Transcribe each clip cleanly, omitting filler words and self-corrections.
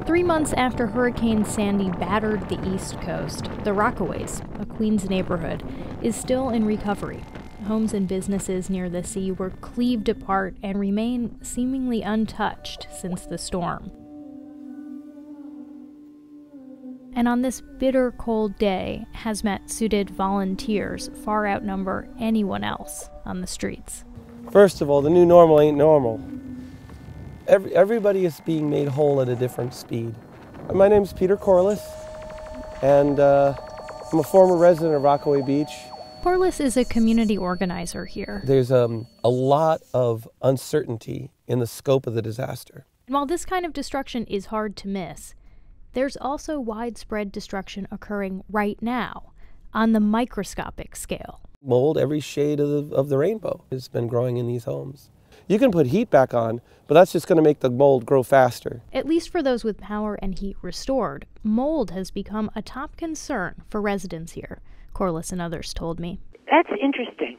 3 months after Hurricane Sandy battered the East Coast, the Rockaways, a Queens neighborhood, is still in recovery. Homes and businesses near the sea were cleaved apart and remain seemingly untouched since the storm. And on this bitter cold day, hazmat-suited volunteers far outnumber anyone else on the streets. First of all, the new normal ain't normal. Everybody is being made whole at a different speed. My name's Peter Corless, and I'm a former resident of Rockaway Beach. Corless is a community organizer here. There's a lot of uncertainty in the scope of the disaster. And while this kind of destruction is hard to miss, there's also widespread destruction occurring right now on the microscopic scale. Mold, every shade of the rainbow, has been growing in these homes. You can put heat back on, but that's just going to make the mold grow faster. At least for those with power and heat restored, mold has become a top concern for residents here, Corless and others told me. That's interesting.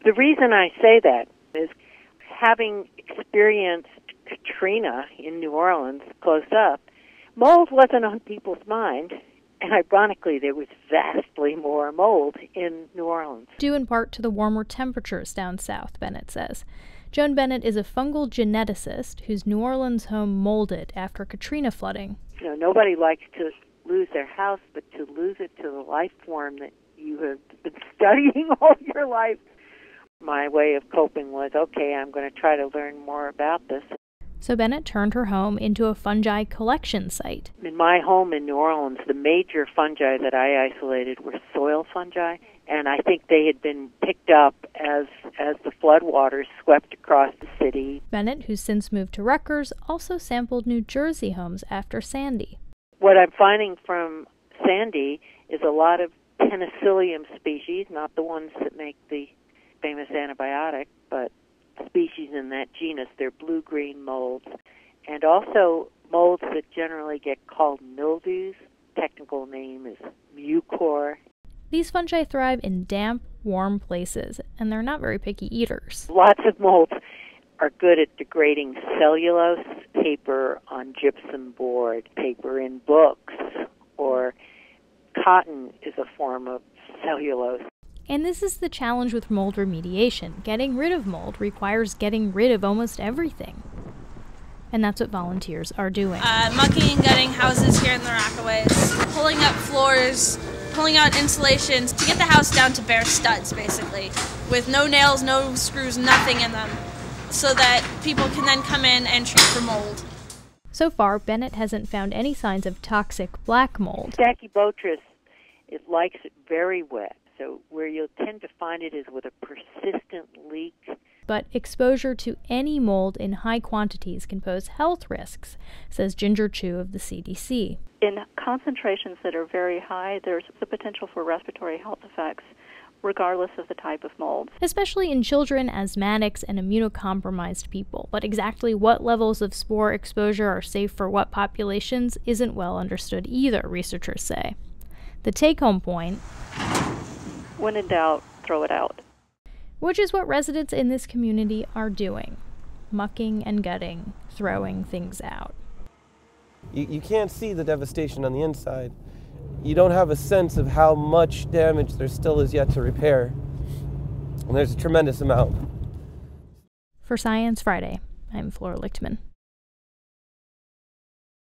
The reason I say that is having experienced Katrina in New Orleans close up, mold wasn't on people's mind, and ironically there was vastly more mold in New Orleans. Due in part to the warmer temperatures down south, Bennett says. Joan Bennett is a fungal geneticist whose New Orleans home molded after Katrina flooding. You know, nobody likes to lose their house, but to lose it to the life form that you have been studying all your life. My way of coping was, okay, I'm going to try to learn more about this. So Bennett turned her home into a fungi collection site. In my home in New Orleans, the major fungi that I isolated were soil fungi, and I think they had been picked up as the floodwaters swept across the city. Bennett, who's since moved to Rutgers, also sampled New Jersey homes after Sandy. What I'm finding from Sandy is a lot of penicillium species, not the ones that make the famous antibiotic, but species in that genus. They're blue-green molds, and also molds that generally get called mildews. Technical name is mucor. These fungi thrive in damp, warm places, and they're not very picky eaters. Lots of molds are good at degrading cellulose, paper on gypsum board, paper in books, or cotton is a form of cellulose. And this is the challenge with mold remediation. Getting rid of mold requires getting rid of almost everything. And that's what volunteers are doing. Mucking and gutting houses here in the Rockaways, pulling up floors, pulling out insulations to get the house down to bare studs, basically, with no nails, no screws, nothing in them, so that people can then come in and treat for mold. So far, Bennett hasn't found any signs of toxic black mold. Stachybotrys, it likes it very wet. So where you'll tend to find it is with a persistent leak. But exposure to any mold in high quantities can pose health risks, says Ginger Chu of the CDC. In concentrations that are very high, there's the potential for respiratory health effects, regardless of the type of mold. Especially in children, asthmatics, and immunocompromised people. But exactly what levels of spore exposure are safe for what populations isn't well understood either, researchers say. The take-home point: when in doubt, throw it out. Which is what residents in this community are doing. Mucking and gutting, throwing things out. You can't see the devastation on the inside. You don't have a sense of how much damage there still is yet to repair. And there's a tremendous amount. For Science Friday, I'm Flora Lichtman.